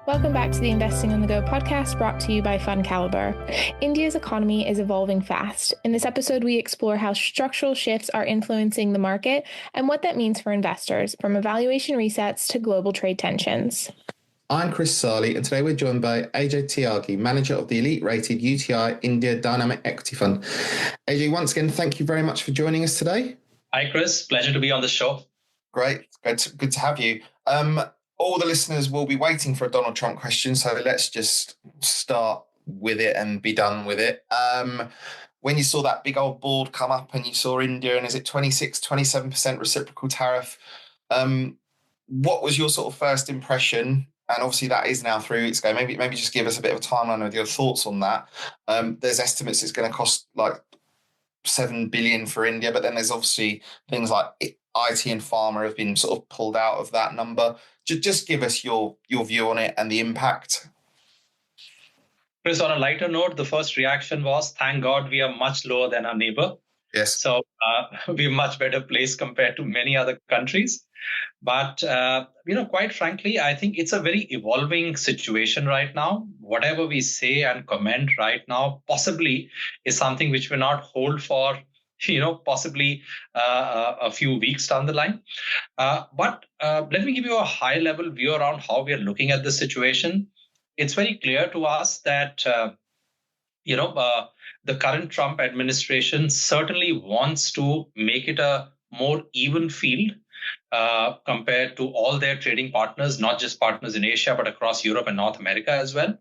Welcome back to the Investing on the Go podcast brought to you by FundCalibre. India's economy is evolving fast. In this episode, we explore how structural shifts are influencing the market and what that means for investors, from valuation resets to global trade tensions. I'm Chris Sarley, and today we're joined by AJ Tyagi, manager of the elite-rated UTI India Dynamic Equity Fund. AJ, once again, thank you very much for joining us today. Hi, Chris. Pleasure to be on the show. Great. Good to have you. All the listeners will be waiting for a Donald Trump question, so let's just start with it and be done with it. When you saw that big old board come up and you saw India, and is it 27% reciprocal tariff, what was your sort of first impression? And obviously that is now 3 weeks ago. Maybe just give us a bit of a timeline with your thoughts on that. There's estimates it's going to cost like 7 billion for India, but then there's obviously things like IT and pharma have been sort of pulled out of that number. Just give us your view on it and the impact. Chris, on a lighter note, the first reaction was, thank God we are much lower than our neighbor. Yes. So we're much better placed compared to many other countries. But, quite frankly, I think it's a very evolving situation right now. Whatever we say and comment right now possibly is something which will not hold for possibly a few weeks down the line. But let me give you a high-level view around how we are looking at the situation. It's very clear to us that, the current Trump administration certainly wants to make it a more even field compared to all their trading partners, not just partners in Asia, but across Europe and North America as well.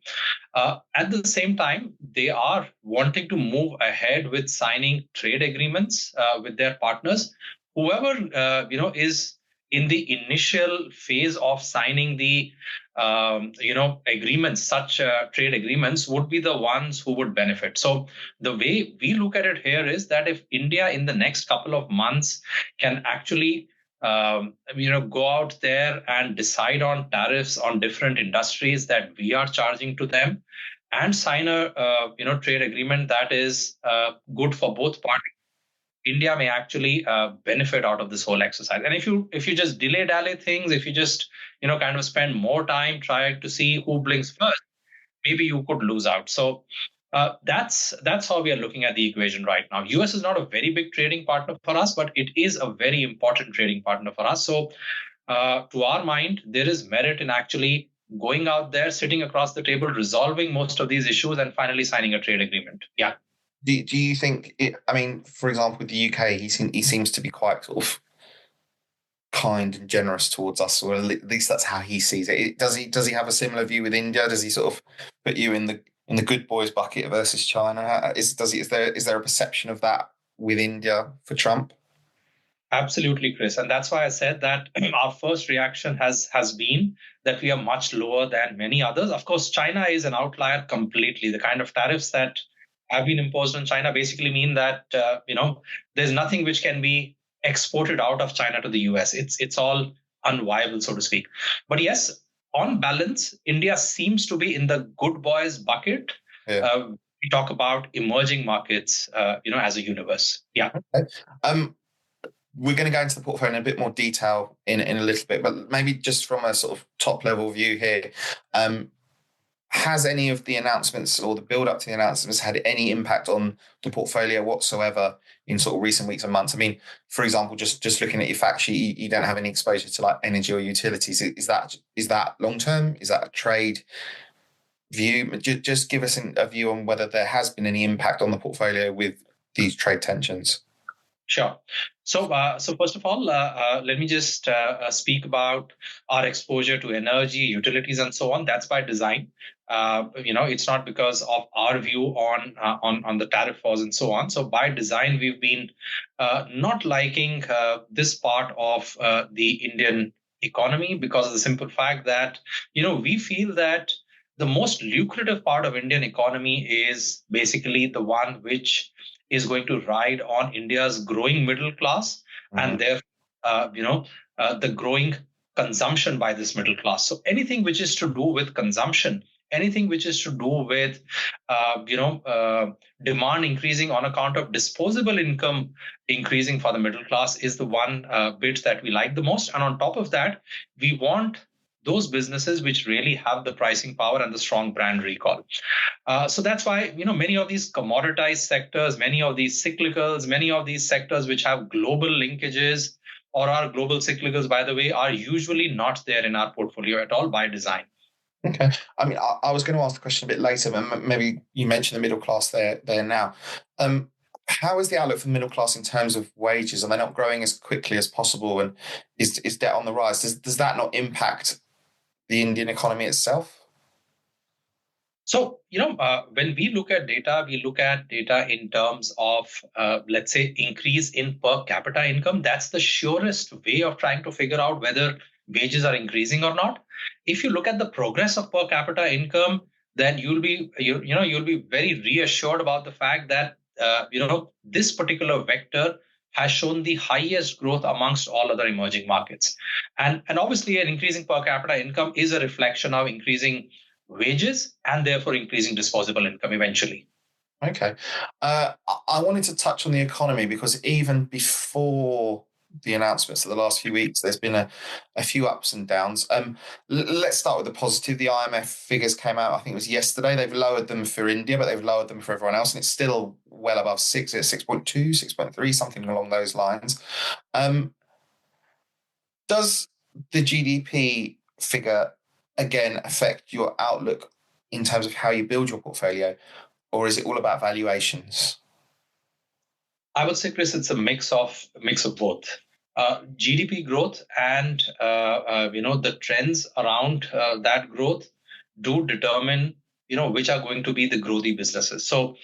At the same time, they are wanting to move ahead with signing trade agreements with their partners. Whoever, is in the initial phase of signing the, agreements, such trade agreements would be the ones who would benefit. So the way we look at it here is that if India in the next couple of months can actually go out there and decide on tariffs on different industries that we are charging to them, and sign a trade agreement that is good for both parties, India may actually benefit out of this whole exercise. And if you just dally things, if you just kind of spend more time trying to see who blinks first, maybe you could lose out. So that's how we are looking at the equation right now. US is not a very big trading partner for us, but it is a very important trading partner for us. So to our mind, there is merit in actually going out there, sitting across the table, resolving most of these issues, and finally signing a trade agreement. Yeah. Do you think for example, with the UK, he seems to be quite sort of kind and generous towards us, or at least that's how he sees it. Does he have a similar view with India? Does he sort of put you in the good boys bucket versus China? Is there a perception of that with India for Trump? Absolutely, Chris. And that's why I said that our first reaction has been that we are much lower than many others. Of course, China is an outlier completely. The kind of tariffs that have been imposed on China basically mean that, there's nothing which can be exported out of China to the US. It's all unviable, so to speak. But yes, on balance, India seems to be in the good boys bucket. Yeah. We talk about emerging markets, as a universe. Yeah. Okay. We're going to go into the portfolio in a bit more detail in a little bit, but maybe just from a sort of top level view here, has any of the announcements or the build up to the announcements had any impact on the portfolio whatsoever in sort of recent weeks and months? I mean, for example, just looking at your fact sheet, you don't have any exposure to like energy or utilities. Is that long term? Is that a trade view? Just give us a view on whether there has been any impact on the portfolio with these trade tensions. Sure. So first of all, let me just speak about our exposure to energy, utilities, and so on. That's by design. It's not because of our view on the tariff wars and so on. So by design, we've been not liking this part of the Indian economy because of the simple fact that, we feel that the most lucrative part of Indian economy is basically the one which is going to ride on India's growing middle class, and therefore, the growing consumption by this middle class. So anything which is to do with consumption, anything which is to do with, demand increasing on account of disposable income increasing for the middle class is the one bit that we like the most. And on top of that, we want those businesses which really have the pricing power and the strong brand recall. So that's why, many of these commoditized sectors, many of these cyclicals, many of these sectors which have global linkages or are global cyclicals, by the way, are usually not there in our portfolio at all by design. Okay. I mean, I was going to ask the question a bit later, but maybe you mentioned the middle class there now. How is the outlook for the middle class in terms of wages? Are they not growing as quickly as possible? And is debt on the rise? Does that not impact the Indian economy itself? So, when we look at data in terms of, let's say, increase in per capita income. That's the surest way of trying to figure out whether wages are increasing or not. If you look at the progress of per capita income, then you'll be very reassured about the fact that, this particular vector has shown the highest growth amongst all other emerging markets. And obviously, an increasing per capita income is a reflection of increasing wages and therefore increasing disposable income eventually. Okay. I wanted to touch on the economy because even before the announcements of the last few weeks, there's been a few ups and downs. Let's start with the positive. The IMF figures came out, I think it was yesterday. They've lowered them for India, but they've lowered them for everyone else. And it's still well above 6, 6.2, 6.3, something along those lines. Does the GDP figure again affect your outlook in terms of how you build your portfolio, or is it all about valuations? I would say, Chris, it's a mix of both. GDP growth and the trends around that growth do determine which are going to be the growthy businesses. So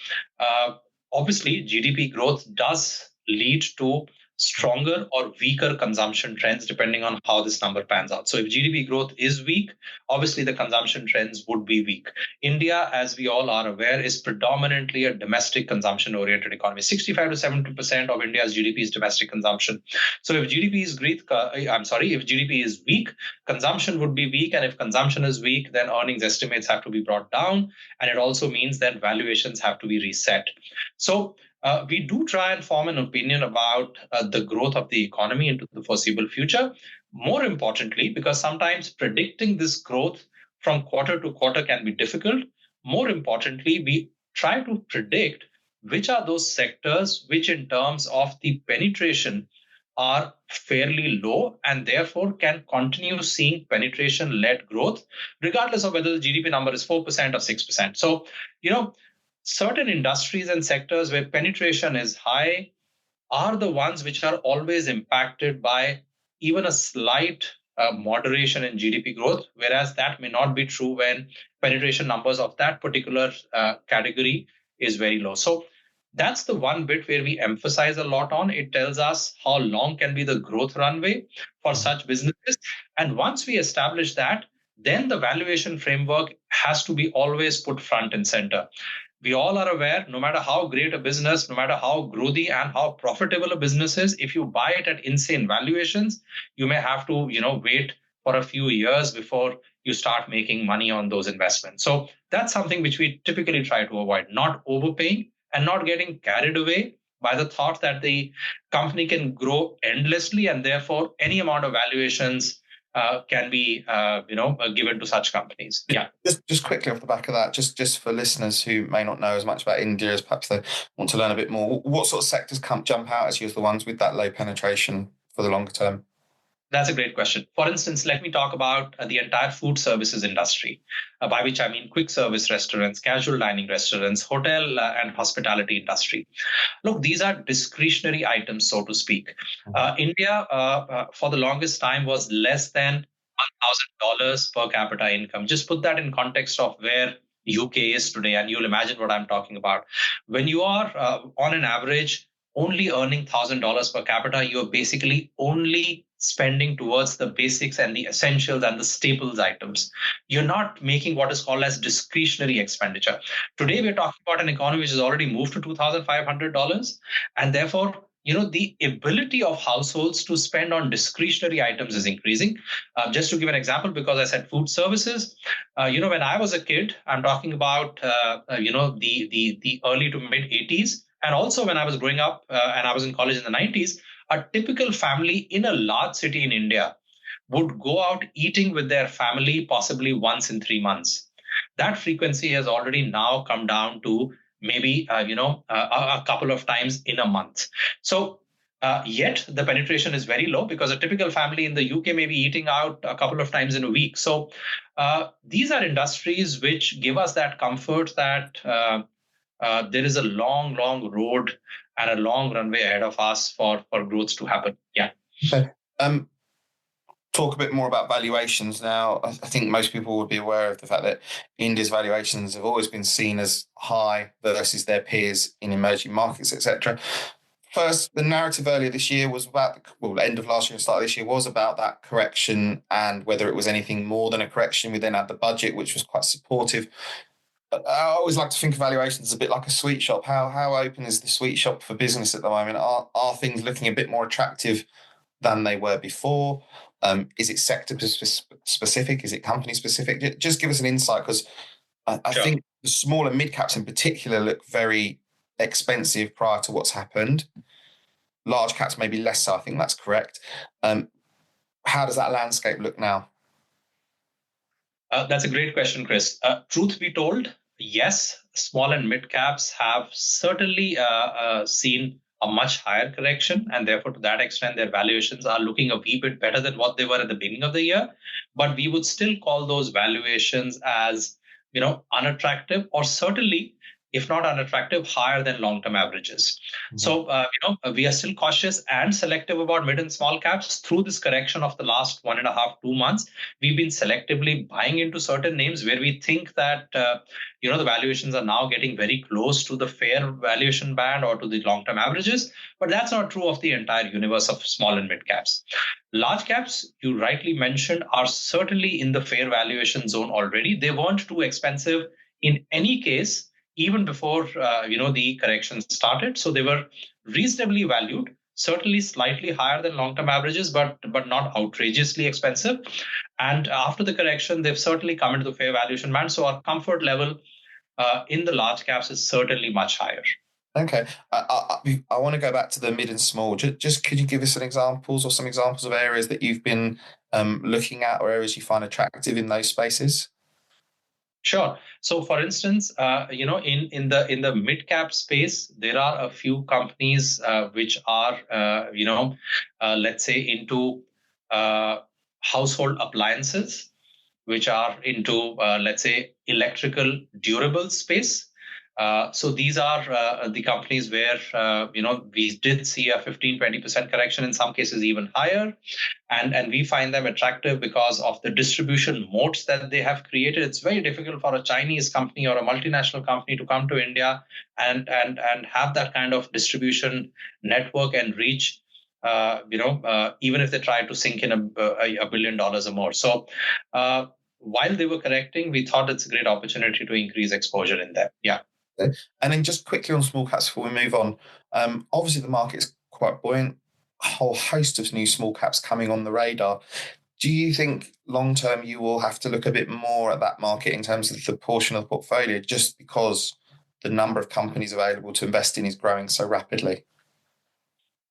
obviously, GDP growth does lead to stronger or weaker consumption trends depending on how this number pans out. So if GDP growth is weak, obviously the consumption trends would be weak. India, as we all are aware, is predominantly a domestic consumption-oriented economy. 65 to 70% of India's GDP is domestic consumption. So if GDP is weak, consumption would be weak, and if consumption is weak, then earnings estimates have to be brought down, and it also means that valuations have to be reset. So we do try and form an opinion about the growth of the economy into the foreseeable future. More importantly, because sometimes predicting this growth from quarter to quarter can be difficult. More importantly, we try to predict which are those sectors which in terms of the penetration are fairly low and therefore can continue seeing penetration-led growth, regardless of whether the GDP number is 4% or 6%. So, certain industries and sectors where penetration is high are the ones which are always impacted by even a slight moderation in GDP growth, whereas that may not be true when penetration numbers of that particular category is very low. So that's the one bit where we emphasize a lot on. It tells us how long can be the growth runway for such businesses. And once we establish that, then the valuation framework has to be always put front and center. We all are aware, no matter how great a business, no matter how growthy and how profitable a business is, if you buy it at insane valuations, you may have to, wait for a few years before you start making money on those investments. So that's something which we typically try to avoid, not overpaying and not getting carried away by the thought that the company can grow endlessly and therefore any amount of valuations can be, given to such companies. Yeah. Just quickly off the back of that, just for listeners who may not know as much about India as perhaps they want to learn a bit more, what sort of sectors jump out as you as the ones with that low penetration for the longer term? That's a great question. For instance, let me talk about the entire food services industry, by which I mean quick service restaurants, casual dining restaurants, hotel and hospitality industry. Look, these are discretionary items, so to speak. India, for the longest time, was less than $1,000 per capita income. Just put that in context of where UK is today, and you'll imagine what I'm talking about. When you are on an average only earning $1,000 per capita, you're basically only spending towards the basics and the essentials and the staples items. You're not making what is called as discretionary expenditure. Today, we're talking about an economy which has already moved to $2,500. And therefore, the ability of households to spend on discretionary items is increasing. Just to give an example, because I said food services, when I was a kid, I'm talking about, the early to mid 80s. And also when I was growing up and I was in college in the 90s, a typical family in a large city in India would go out eating with their family possibly once in 3 months. That frequency has already now come down to maybe a couple of times in a month. So yet the penetration is very low, because a typical family in the UK may be eating out a couple of times in a week. So these are industries which give us that comfort that there is a long, long road and a long runway ahead of us for growth to happen. Yeah. Okay. Talk a bit more about valuations now. I think most people would be aware of the fact that India's valuations have always been seen as high versus their peers in emerging markets, etc. First, the narrative earlier this year was about, end of last year and start of this year was about that correction and whether it was anything more than a correction. We then had the budget, which was quite supportive. I always like to think of valuations as a bit like a sweet shop. How open is the sweet shop for business at the moment? Are things looking a bit more attractive than they were before? Is it sector specific? Is it company specific? Just give us an insight, because I think the small and mid caps in particular look very expensive prior to what's happened. Large caps maybe less so. I think that's correct. How does that landscape look now? That's a great question, Chris. Truth be told, yes, small and mid caps have certainly seen a much higher correction, and therefore to that extent their valuations are looking a wee bit better than what they were at the beginning of the year. But we would still call those valuations as unattractive, or certainly, if not unattractive, higher than long-term averages. Mm-hmm. So, we are still cautious and selective about mid and small caps. Through this correction of the last 1.5, 2 months, we've been selectively buying into certain names where we think that, the valuations are now getting very close to the fair valuation band or to the long-term averages. But that's not true of the entire universe of small and mid caps. Large caps, you rightly mentioned, are certainly in the fair valuation zone already. They weren't too expensive in any case, even before the correction started. So they were reasonably valued, certainly slightly higher than long-term averages, but not outrageously expensive. And after the correction, they've certainly come into the fair valuation band. So our comfort level in the large caps is certainly much higher. Okay. I want to go back to the mid and small. Just could you give us some examples of areas that you've been looking at, or areas you find attractive in those spaces? Sure. So, for instance, in the mid cap space, there are a few companies which are, let's say, into household appliances, which are into, let's say, electrical durable space. So these are the companies where, we did see a 15-20% correction, in some cases even higher. And we find them attractive because of the distribution moats that they have created. It's very difficult for a Chinese company or a multinational company to come to India and have that kind of distribution network and reach, even if they try to sink in $1 billion or more. So while they were correcting, we thought it's a great opportunity to increase exposure in them. Yeah. And then just quickly on small caps before we move on, obviously the market's quite buoyant, a whole host of new small caps coming on the radar. Do you think long term you will have to look a bit more at that market in terms of the portion of the portfolio, just because the number of companies available to invest in is growing so rapidly?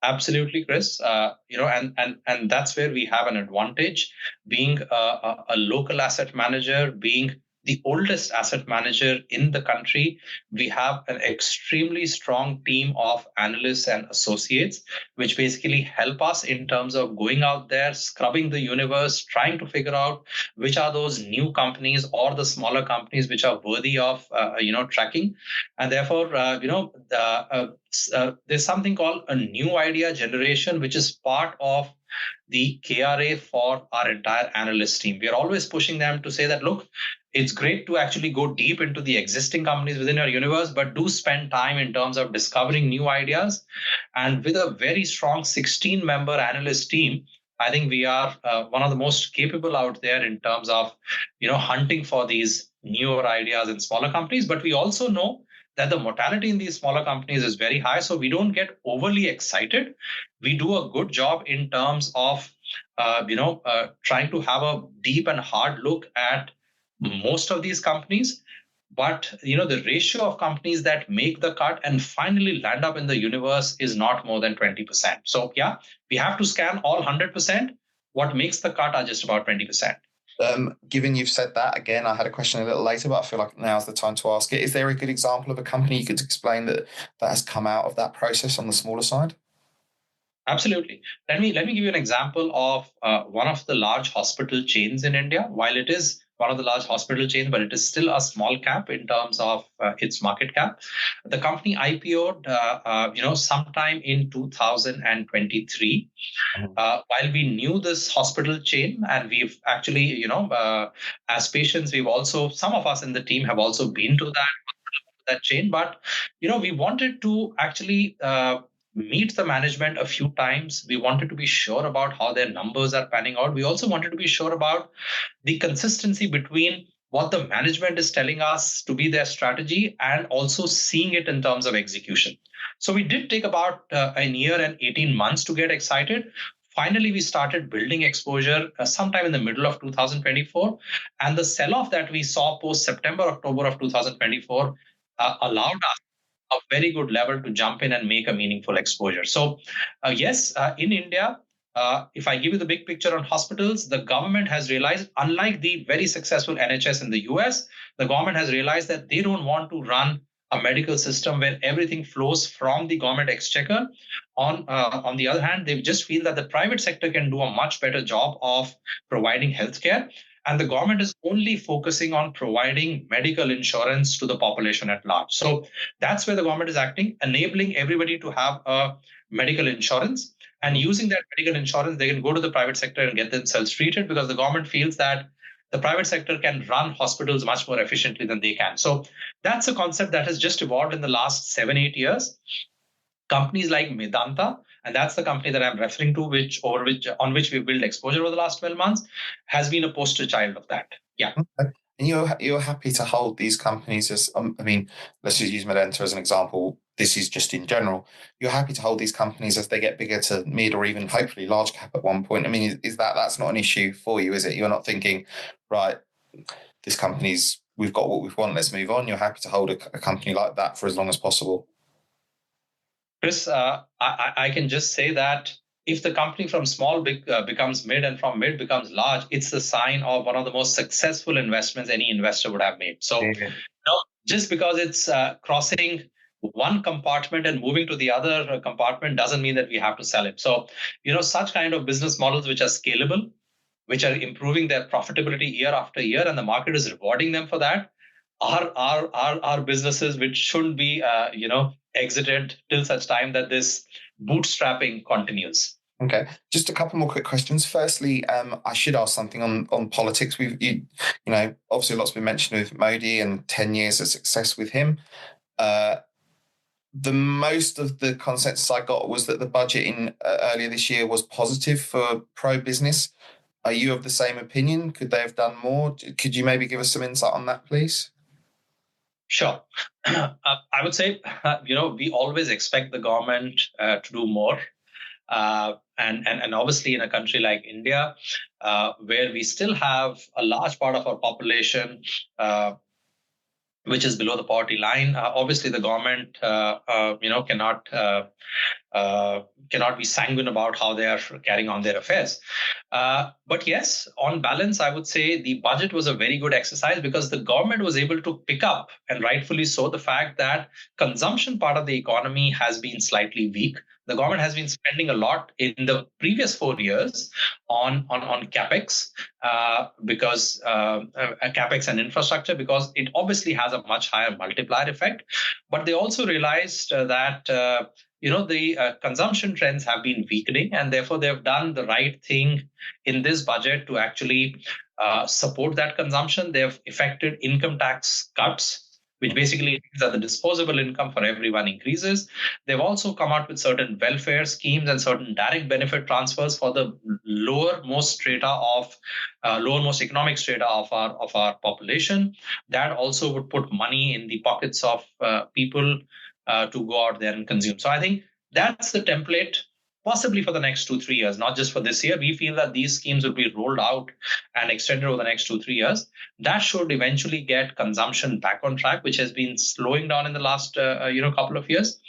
Absolutely, Chris. And that's where we have an advantage, being a local asset manager, being the oldest asset manager in the country. We have an extremely strong team of analysts and associates, which basically help us in terms of going out there, scrubbing the universe, trying to figure out which are those new companies or the smaller companies which are worthy of, tracking. And therefore, there's something called a new idea generation, which is part of the KRA for our entire analyst team. We are always pushing them to say that, look, it's great to actually go deep into the existing companies within your universe, but do spend time in terms of discovering new ideas. And with a very strong 16-member analyst team, I think we are one of the most capable out there in terms of, hunting for these newer ideas in smaller companies. But we also know that the mortality in these smaller companies is very high. So we don't get overly excited. We do a good job in terms of, trying to have a deep and hard look at most of these companies. But, the ratio of companies that make the cut and finally land up in the universe is not more than 20%. So, yeah, we have to scan all 100%, what makes the cut are just about 20%. Given you've said that, again, I had a question a little later, but I feel like now's the time to ask it. Is there a good example of a company you could explain that has come out of that process on the smaller side? Absolutely. Let me give you an example of one of the large hospital chains in India. While it is one of the large hospital chains, but it is still a small cap in terms of its market cap. The company IPO'd, sometime in 2023. While we knew this hospital chain, and we've actually, as patients, some of us in the team have also been to that chain, but we wanted to actually meet the management a few times. We wanted to be sure about how their numbers are panning out. We also wanted to be sure about the consistency between what the management is telling us to be their strategy and also seeing it in terms of execution. So we did take about a year and 18 months to get excited. Finally, we started building exposure sometime in the middle of 2024. And the sell-off that we saw post-September, October of 2024 allowed us a very good level to jump in and make a meaningful exposure. So yes, in India, if I give you the big picture on hospitals, the government has realized, unlike the very successful NHS in the US, the government has realized that they don't want to run a medical system where everything flows from the government exchequer. On the other hand, they just feel that the private sector can do a much better job of providing healthcare. And the government is only focusing on providing medical insurance to the population at large. So that's where the government is acting, enabling everybody to have a medical insurance. And using that medical insurance, they can go to the private sector and get themselves treated, because the government feels that the private sector can run hospitals much more efficiently than they can. So that's a concept that has just evolved in the last 7-8 years. Companies like Medanta, and that's the company that I'm referring to, on which we built exposure over the last 12 months, has been a poster child of that. Yeah. Okay. And you're happy to hold these companies as, let's just use Medanta as an example. This is just in general. You're happy to hold these companies as they get bigger to mid or even hopefully large cap at one point. I mean, is that's not an issue for you, is it? You're not thinking, right, this company's, we've got what we want, let's move on. You're happy to hold a company like that for as long as possible. Chris, I can just say that if the company from small becomes mid and from mid becomes large, it's the sign of one of the most successful investments any investor would have made. So just because it's crossing one compartment and moving to the other compartment doesn't mean that we have to sell it. So, such kind of business models which are scalable, which are improving their profitability year after year, and the market is rewarding them for that, are businesses which shouldn't be, exited till such time that this bootstrapping continues. Okay, just a couple more quick questions. Firstly, I should ask something on politics. Obviously, lots been mentioned with Modi and 10 years of success with him. The most of the consensus I got was that the budget in earlier this year was positive for pro-business. Are you of the same opinion? Could they have done more? Could you maybe give us some insight on that, please? Sure. I would say, we always expect the government to do more. And obviously in a country like India, where we still have a large part of our population which is below the poverty line, obviously the government, cannot be sanguine about how they are carrying on their affairs. But yes, on balance, I would say the budget was a very good exercise, because the government was able to pick up, and rightfully so, the fact that consumption part of the economy has been slightly weak. The government has been spending a lot in the previous 4 years on capex, because capex and infrastructure, because it obviously has a much higher multiplier effect. But they also realized that the consumption trends have been weakening, and therefore they have done the right thing in this budget to actually support that consumption. They have effected income tax cuts, which basically means that the disposable income for everyone increases. They've also come out with certain welfare schemes and certain direct benefit transfers for the lowermost economic strata of our population. That also would put money in the pockets of people to go out there and consume. So I think that's the template, possibly for the next 2-3 years, not just for this year. We feel that these schemes will be rolled out and extended over the next 2-3 years. That should eventually get consumption back on track, which has been slowing down in the last couple of years.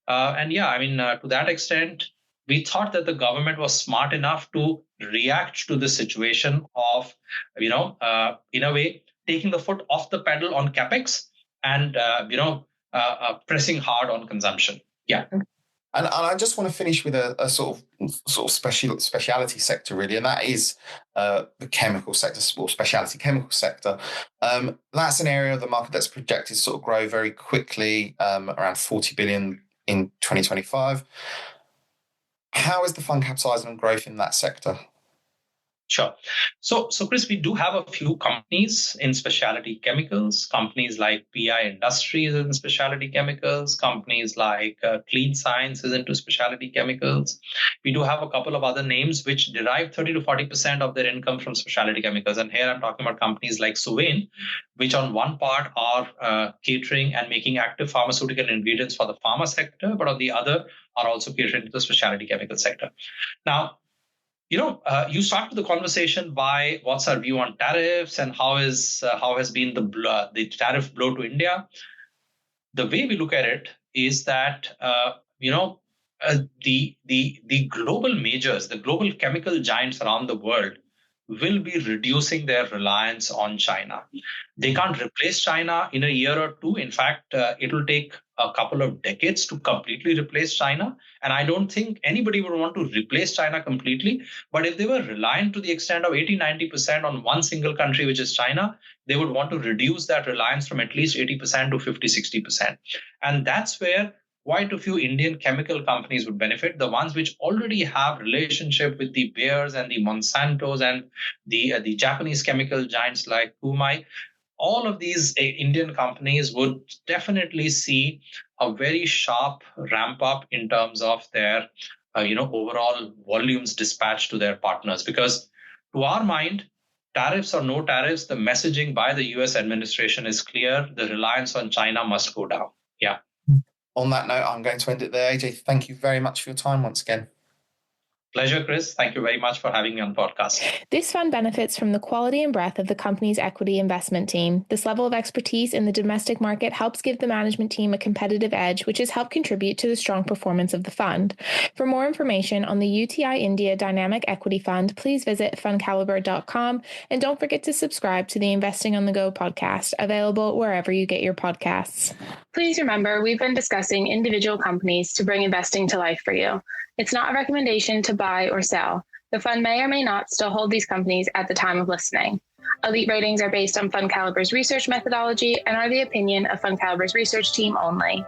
To that extent, we thought that the government was smart enough to react to the situation of, in a way, taking the foot off the pedal on capex and, pressing hard on consumption. Yeah. And I just want to finish with a sort of speciality sector, really, and that is the chemical sector, or speciality chemical sector. That's an area of the market that's projected to sort of grow very quickly, around 40 billion in 2025. How is the fund capitalizing on growth in that sector? Sure. So Chris, we do have a few companies in specialty chemicals, companies like PI Industries in specialty chemicals, companies like Clean Sciences into specialty chemicals. We do have a couple of other names which derive 30 to 40% of their income from specialty chemicals. And here I'm talking about companies like Suvain, which on one part are catering and making active pharmaceutical ingredients for the pharma sector, but on the other are also catering to the specialty chemical sector. Now, you started the conversation by what's our view on tariffs and how has been the tariff blow to India. The way we look at it is that the global majors, the global chemical giants around the world, will be reducing their reliance on China. They can't replace China in a year or two. In fact, it will take a couple of decades to completely replace China. And I don't think anybody would want to replace China completely. But if they were reliant to the extent of 80-90% on one single country, which is China, they would want to reduce that reliance from at least 80% to 50-60%. And that's where quite a few Indian chemical companies would benefit, the ones which already have relationship with the Bayers and the Monsantos and the Japanese chemical giants like Kumai. All of these Indian companies would definitely see a very sharp ramp up in terms of their overall volumes dispatched to their partners. Because to our mind, tariffs or no tariffs, the messaging by the US administration is clear. The reliance on China must go down. Yeah. On that note, I'm going to end it there. AJ, thank you very much for your time once again. Pleasure, Chris. Thank you very much for having me on the podcast. This fund benefits from the quality and breadth of the company's equity investment team. This level of expertise in the domestic market helps give the management team a competitive edge, which has helped contribute to the strong performance of the fund. For more information on the UTI India Dynamic Equity Fund, please visit FundCalibre.com, and don't forget to subscribe to the Investing on the Go podcast, available wherever you get your podcasts. Please remember, we've been discussing individual companies to bring investing to life for you. It's not a recommendation to buy or sell. The fund may or may not still hold these companies at the time of listening. Elite ratings are based on FundCalibre's research methodology and are the opinion of FundCalibre's research team only.